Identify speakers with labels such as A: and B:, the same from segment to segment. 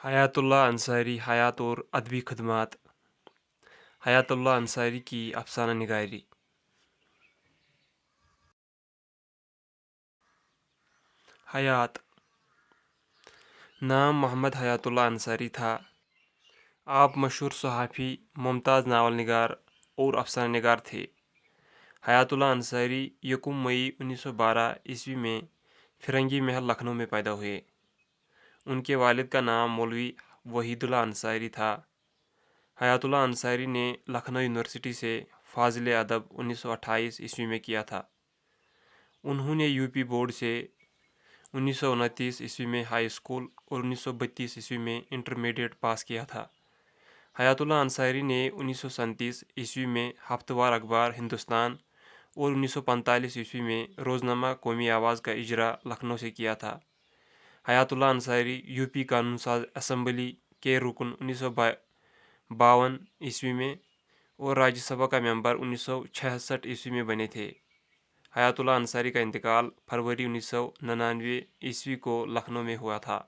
A: हयातुल्लाह अंसारी हयात और अदबी खदमात। हयातुल्लाह अंसारी की अफसाना निगारी। हयात नाम मोहम्मद हयातुल्लाह अंसारी था। आप मशहूर सहाफ़ी, मुमताज़ नावल निगार और अफसाना निगार थे। हयातुल्लाह अंसारी 1 मई 1912 ईस्वी में फिरंगी महल लखनऊ में पैदा हुए। उनके वालिद का नाम मौलवी वहीदुल्लाह अंसारी था। हयातुल्लाह अंसारी ने लखनऊ यूनिवर्सिटी से फ़ाज़िल अदब 1928 ईस्वी में किया था। उन्होंने यूपी बोर्ड से 1929 ईस्वी में हाई स्कूल और 1932 ईस्वी में इंटरमीडिएट पास किया था। हयातुल्लाह अंसारी ने 1937 ईस्वी में हफ्तेवार अखबार हिंदुस्तान और 1945 ईस्वी में रोज़नामा कौमी आवाज़ का इजरा लखनऊ से किया था। हयातुल्लाह अंसारी यूपी कानून साज असम्बली के रुकन 1952 ईस्वी में और राज्यसभा का मेंबर 1966 ईस्वी में बने थे। हयातुल्लाह अंसारी का इंतकाल फरवरी 1999 ईस्वी को लखनऊ में हुआ था।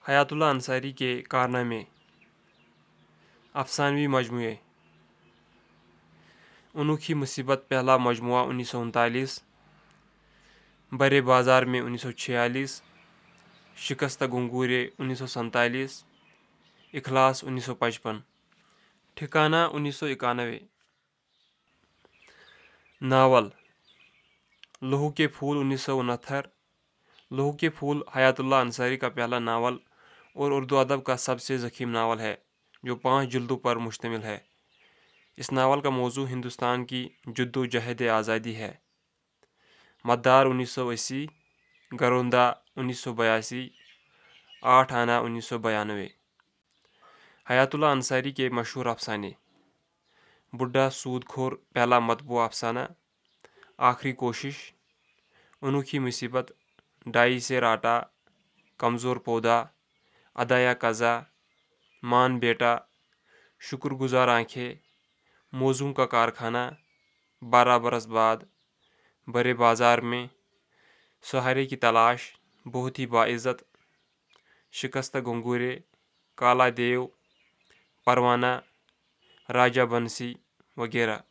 A: हयातुल्लाह अंसारी के कारनामे। अफसानवी मजमूए। अनोखी मुसीबत पहला मजमुआ 1939, बड़े बाज़ार में 1946, शिकस्त गंगूरे 1947, इखलास 1955, ठिकाना 1991। नावल लहू के फूल 1969। लहू के फूल हयातुल्लाह अंसारी का पहला नावल और उर्दू अदब का सबसे ज़ख़ीम नावल है जो 5 जिल्दों पर मुश्तमिल है। इस नावल का मौजू हिंदुस्तान की जद्दोजहद आज़ादी है। मद्दार 1980, गरोंदा 1982, 8 आना 1992। हयातुल्लाह अंसारी के मशहूर अफसाने। बुढ़ा सूदखोर पहला मतबूआ अफसाना, आखिरी कोशिश, अनोखी मुसीबत, डाई से राटा, कमज़ोर पौधा, अदाया कज़ा, मान बेटा, शुक्रगुजार आँखें, मौज़ूं का कारखाना, 12 बरस बाद, बड़े बाज़ार में, सहारे की तलाश, बहुत ही बाइज़्ज़त, शिकस्त गंगूरे, काला देव, परवाना, राजा बंसी वगैरह।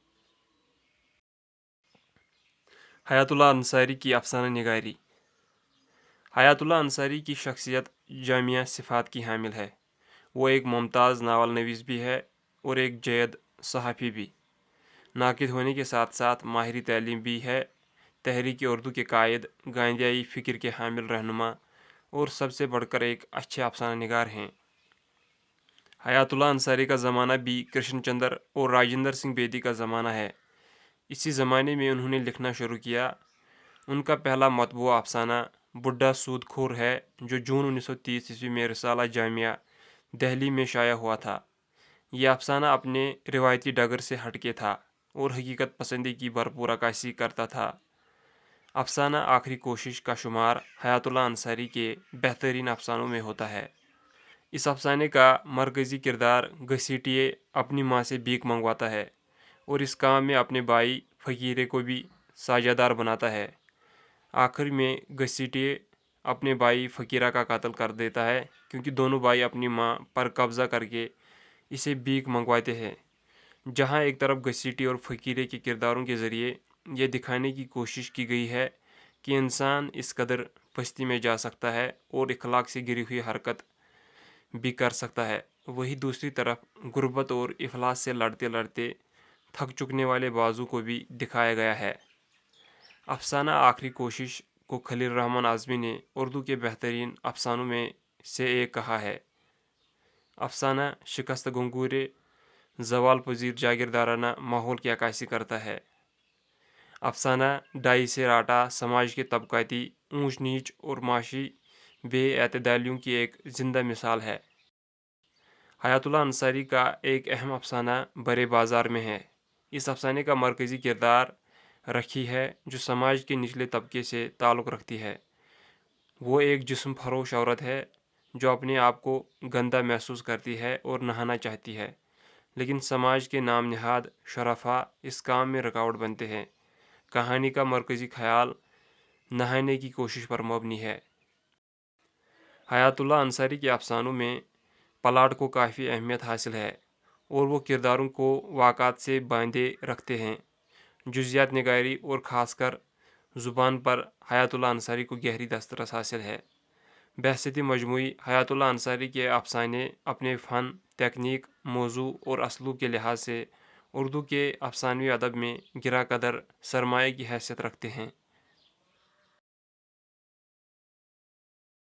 A: हयातुल्लाह अंसारी की अफसाना निगारी। हयातुल्लाह अंसारी की शख्सियत जामिया सिफ़ात की हामिल है। वो एक मुमताज़ नावल नवीस भी है और एक जयद सहाफ़ी भी। नाकिद होने के साथ साथ माहिर तालीम भी है। तहरीक उर्दू के कायद, गांधीयाई फ़िक्र के हामिल रहनुमा और सबसे बढ़कर एक अच्छे अफसाना निगार हैं। हयातुल्लाह अंसारी का ज़माना भी कृष्णचंद्र और राजेंद्र सिंह बेदी का ज़माना है। इसी ज़माने में उन्होंने लिखना शुरू किया। उनका पहला मतबूआ अफसाना बुढ़ा सूदखोर है जो जून 1930 ईस्वी में रिसाला जामिया दिल्ली में शाया हुआ था। यह अफसाना अपने रिवायती डगर से हटके था और हकीकत पसंदी की भरपूर अक्कासी करता था। अफसाना आखिरी कोशिश का शुमार हयातुल्लाह अंसारी के बेहतरीन अफसानों में होता है। इस अफसाने का मरकज़ी किरदार घसीटिए अपनी माँ से भीख मंगवाता है और इस काम में अपने भाई फ़कीरे को भी साझेदार बनाता है। आखिर में घसीटिए अपने भाई फ़कीरा का कत्ल कर देता है क्योंकि दोनों भाई अपनी माँ पर कब्ज़ा करके इसे भीख मंगवाते हैं। जहाँ एक तरफ घसीटी और फ़कीरे के किरदारों के ज़रिए यह दिखाने की कोशिश की गई है कि इंसान इस कदर पस्ती में जा सकता है और इखलाक से गिरी हुई हरकत भी कर सकता है, वही दूसरी तरफ गुर्बत और इफलास से लड़ते लड़ते थक चुकने वाले बाजू को भी दिखाया गया है। अफसाना आखिरी कोशिश को खलील रहमान आज़मी ने उर्दू के बेहतरीन अफसानों में से एक कहा है। अफसाना शिकस्त गंगूरे ज़वाल पजीर जागीरदाराना माहौल की अक्कासी करता है। अफसाना डाई से राटा समाज के तबकाती ऊंच नीच और माशी बेअतदालियों की एक ज़िंदा मिसाल है। हयातुल्लाह अंसारी का एक अहम अफसाना बड़े बाज़ार में है। इस अफसाने का मरकज़ी किरदार रखी है जो समाज के निचले तबके से ताल्लुक़ रखती है। वो एक जिस्म फरोश औरत है जो अपने आप को गंदा महसूस करती है और नहाना चाहती है, लेकिन समाज के नाम नहाद शरफ़ा इस काम में रुकावट बनते हैं। कहानी का मरकज़ी ख्याल नहाने की कोशिश पर मबनी है। حیات اللہ انصاری کے افسانوں میں پلاٹ کو کافی اہمیت حاصل ہے اور وہ کرداروں کو واقعات سے باندھے رکھتے ہیں۔ جزیات نگاری اور خاص کر زبان پر حیات اللہ انصاری کو گہری دسترس حاصل ہے۔ بحثیت مجموعی حیات اللہ انصاری کے افسانے اپنے فن، تکنیک، موضوع اور اسلوب کے لحاظ سے اردو کے افسانوی ادب میں گراں قدر سرمایہ کی حیثیت رکھتے ہیں۔